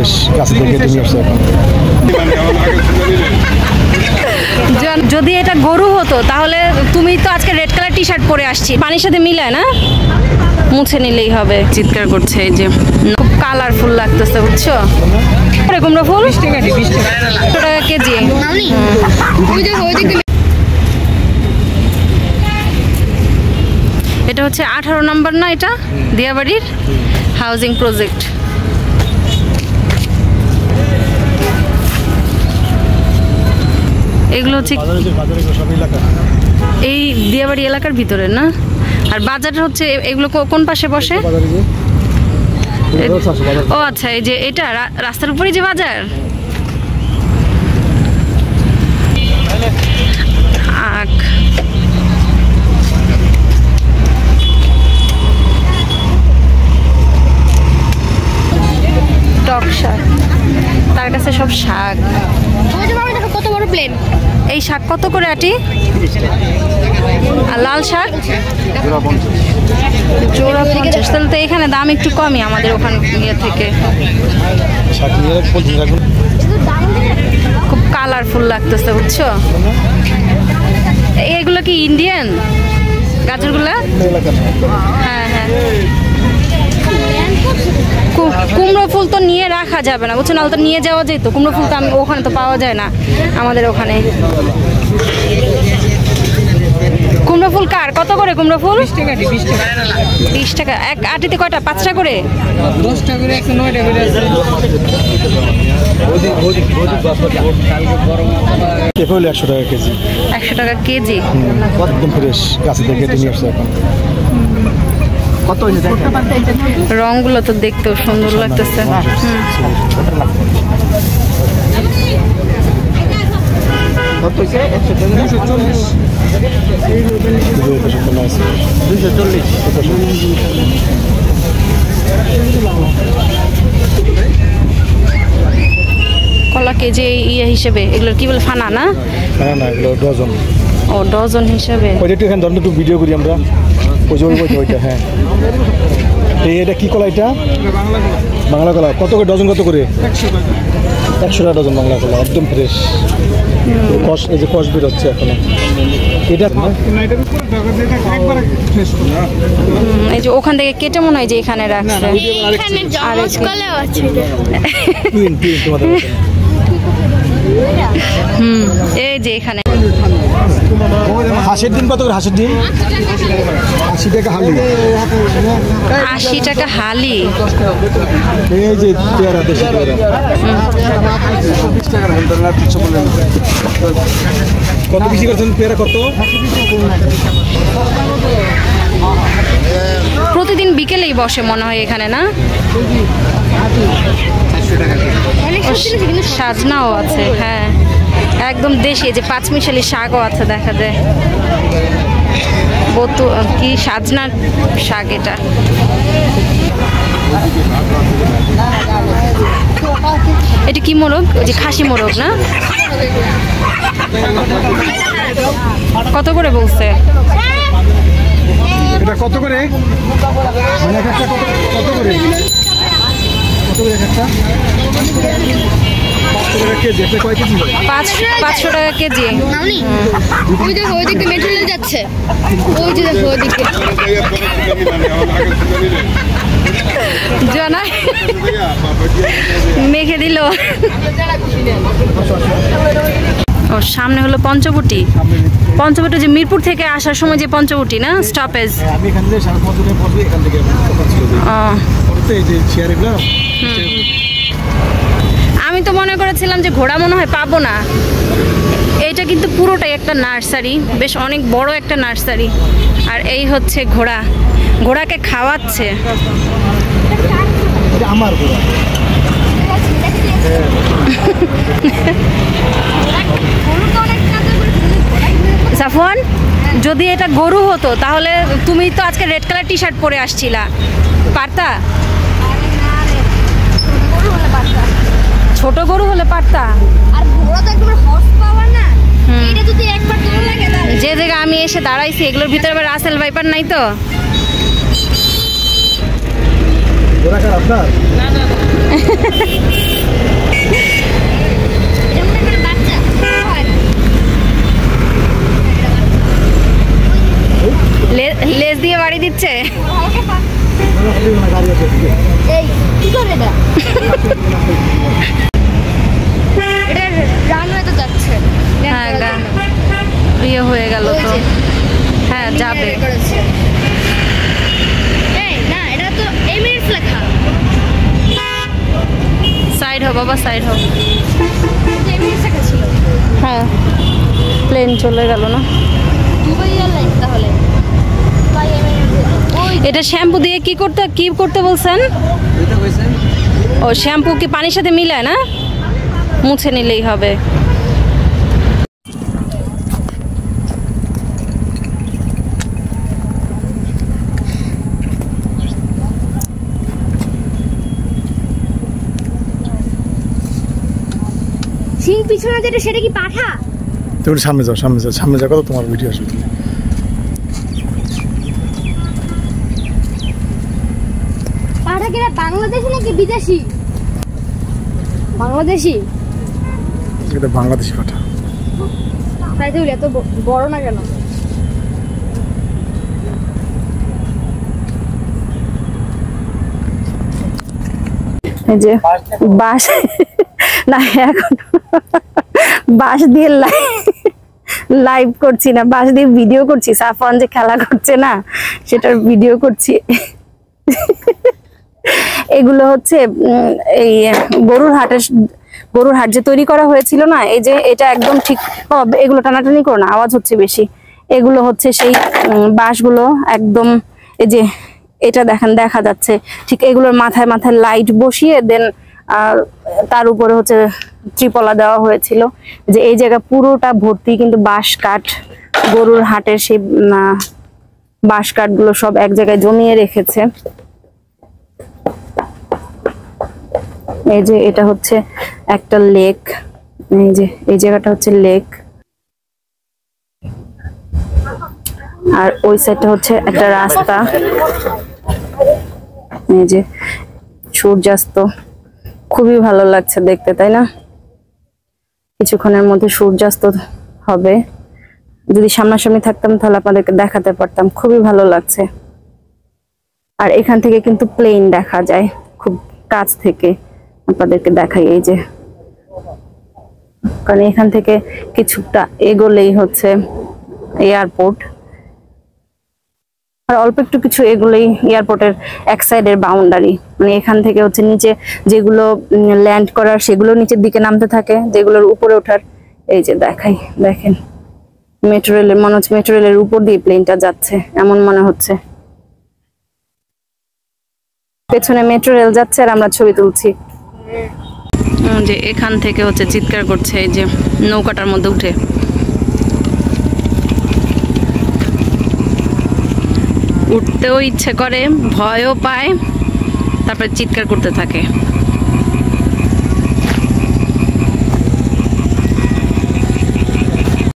Fresh গাছ থেকে নিয়ে আসছে এখন। যদি এটা গরু হতো তাহলে তুমি তো আজকে রেড কালার টি শার্ট পরে আসছি, পানির সাথে মিলায় না, মুছে নিলেই হবে। চিৎকার করছে এই যে, খুব কালারফুল লাগতেছে বুঝছো। কুমড়ো ফুল 20 টাকা কেজি। এটা হচ্ছে 18 নম্বর না, এটা দিয়াবাড়ির হাউজিং প্রজেক্ট। এগুলো হচ্ছে এই দিয়াবাড়ি এলাকার ভিতরে না। আর বাজার হচ্ছে এগুলো কোন পাশে বসে? ও আচ্ছা, এই যে এটা রাস্তার উপরে যে বাজার। টক শাক, তার কাছে সব শাক। কত বড় প্লেন, এই শাক কত করে আটি? আর লাল শাক জোড়া 50। তাহলে তো এখানে দাম একটু কমই আমাদের ওখান থেকে। খুব কালারফুল লাগতেছে বুঝছো। এগুলো কি ইন্ডিয়ান গাজরগুলা? হ্যাঁ হ্যাঁ। কুমড়ো ফুল তো নিয়ে রাখা যাবে না বুঝছো, নাহলে তো নিয়ে যাওয়া যেত। কুমড়ো ফুল তো ওখানে তো পাওয়া যায় না আমাদের ওখানে। কুমড়ো ফুল কার কত করে? কুমড়ো ফুল 20 টাকা। এক আটিতে কয়টা? 5টা করে? 10টা করে, 109টা করে। 100 টাকা কেজি। 100 টাকা কেজি, একদম ফ্রেশ গাছ থেকে নিয়ে আসছে এখন। কত হয়েছে? রংগুলো তো দেখতেও সুন্দর লাগতেছে। কত হয়েছে? 240। 240। কলা কেজি ইয়ে হিসেবে, এগুলোর কি বলে, ফানা না? না, এগুলো ডজন। ও ডজন হিসেবে। ওইটা একটু এখানে ধরুন একটু ভিডিও করি আমরা। ওইটা হ্যাঁ। এটা কি কলা? এটা বাংলা কলা। কত করে ডজন? কত করে? 100 টাকা ডজন বাংলা কলা, একদম ফ্রেশ। এই যে কষ বের হচ্ছে এখনো। এটা এই যে ওখান থেকে কেটে মনে হয় যে এখানে রাখছে। এই যে এখানে হাঁসের ডিম কত করে? হাঁসের ডিম 80 টাকা হালি। 80 টাকা হালি। এই যে পেয়ারা, দেশি পেয়ারা কত বেশি করছেন? পেয়ারা কত? প্রতিদিন বিকেলেই বসে মনে হয় এখানে না? সাজনাও আছে, হ্যাঁ একদম দেশি। যে 5 মিশালি শাকও আছে দেখা যায়। কি সাজনা শাক এটা। এটা কি মোরগ? যে খাসি মোরগ না? কত করে বলছে? এটা কত করে? মানে এক একটা কত করে? 500 টাকা কেজি। ওই দেখো, ওই দিকে মেট্রো রেল যাচ্ছে। ওই যে দেখো, ওই দিকে জানা মেখে দিল। ও সামনে হলো পঞ্চবটি। পঞ্চবটি যে মিরপুর থেকে আসার সময় যে পঞ্চবটি না স্টপেজ। আমি তো মনে করেছিলাম যে ঘোড়া মনে হয় পাবো না। এইটা কিন্তু পুরোটাই একটা নার্সারি, বেশ অনেক বড় একটা নার্সারি। আর এই হচ্ছে ঘোড়া, ঘোড়াকে খাওয়াচ্ছে। আমার ঘোড়া। সাফওয়ান, যদি এটা গরু হতো তাহলে তুমি তো আজকে রেড কালার টি শার্ট পরে আসছিলা, পারতা? ছোট গরু হলে পারতা। আর ঘোড়া তো একদম হর্স পাওয়ার না। এটা যদি একবার দৌড় লাগে তাহলে যে জায়গা আমি এসে দাঁড়াইছি এগুলোর ভিতরে আবার রাসেল ভাইপার নাই তো? ঘোড়া কার আপনার? না। দিচ্ছে। এই কি করে এটা এটা রানওয়ে তো যাচ্ছে হ্যাঁ ইয়ে হয়ে গেল তো। হ্যাঁ যাবে। এই না এটা তো এমিরেটস লেখা। সাইড হও বাবা, সাইড হও। এমিরেটস লেখা ছিল। হ্যাঁ প্লেন চলে গেল না। দুবাই এয়ারলাইন্স তাহলে। Dubai Emirates. ওই এটা শ্যাম্পু দিয়ে কি করতে বলছেন? এটা কইছেন ও শ্যাম্পু কি পানির সাথে মিলায় না, মুছে নিলেই হবে। সিং পিছনে যেটা সেটা কি পাঠা? তুমি একটু সামনে যাও, সামনে যাও, কত তোমার ভিডিও আসবে। পাঠা কি বাংলাদেশি নাকি বিদেশি? বাংলাদেশি। এটা বাংলাদেশি পাঠা। তাই তো এত বড় না কেন? এই যে বাঁশ না, এখন বাঁশ দিয়ে লাইভ করছি না, বাঁশ দিয়ে ভিডিও করছি। সাফওয়ান যে খেলা করছে না, সেটার ভিডিও করছি। এগুলো হচ্ছে এই গরুর হাট যে তৈরি করা হয়েছিল না, এই যে এটা একদম ঠিক। এগুলো টানাটানি করো না, আওয়াজ হচ্ছে বেশি। এগুলো হচ্ছে সেই বাঁশগুলো একদম, এই যে এটা দেখা যাচ্ছে ঠিক এগুলোর মাথায় লাইট বসিয়ে দেন তার উপরে হচ্ছে ত্রিপলা দেওয়া হয়েছিল। যে এই জায়গা পুরোটা ভর্তি কিন্তু বাঁশ কাঠ, গরুর হাটের সেই বাঁশ কাঠগুলো সব এক জায়গায় জমিয়ে রেখেছে। এই যে এটা হচ্ছে একটা লেক, এই যে এই জায়গাটা হচ্ছে লেক, আর ওই সাইডটা হচ্ছে একটা রাস্তা। এই যে সূর্যাস্ত, খুবই ভালো লাগছে দেখতে, তাই না? কিছুক্ষণের মধ্যে সূর্যাস্ত হবে। যদি সামনাসামনি থাকতাম তাহলে আপনাদেরকে দেখাতে পারতাম, খুবই ভালো লাগছে। আর এখান থেকে কিন্তু প্লেন দেখা যায় খুব কাছ থেকে, আপনাদেরকে দেখাই। এই যে কারণ এখান থেকে কিছুটা এগোলেই হচ্ছে এয়ারপোর্ট, আর অল্প একটু কিছু এগুলোই এয়ারপোর্টের এক সাইডের বাউন্ডারি। মানে এখান থেকে হচ্ছে নিচে যেগুলো ল্যান্ড করার, সেগুলো নিচের দিকে নামতে থাকে, যেগুলোর উপরে ওঠার। এই যে দেখেন মেট্রো রেলের, মনে হচ্ছে মেট্রো রেলের উপর দিয়ে প্লেনটা যাচ্ছে এমন মনে হচ্ছে। পেছনে মেট্রো রেল যাচ্ছে আর আমরা ছবি তুলছি। যে এখান থেকে হচ্ছে চিৎকার করছে এই যে নৌকাটার মধ্যে উঠে। উঠতেও ইচ্ছে করে, ভয়ও পায়, তারপরে চিৎকার করতে থাকে।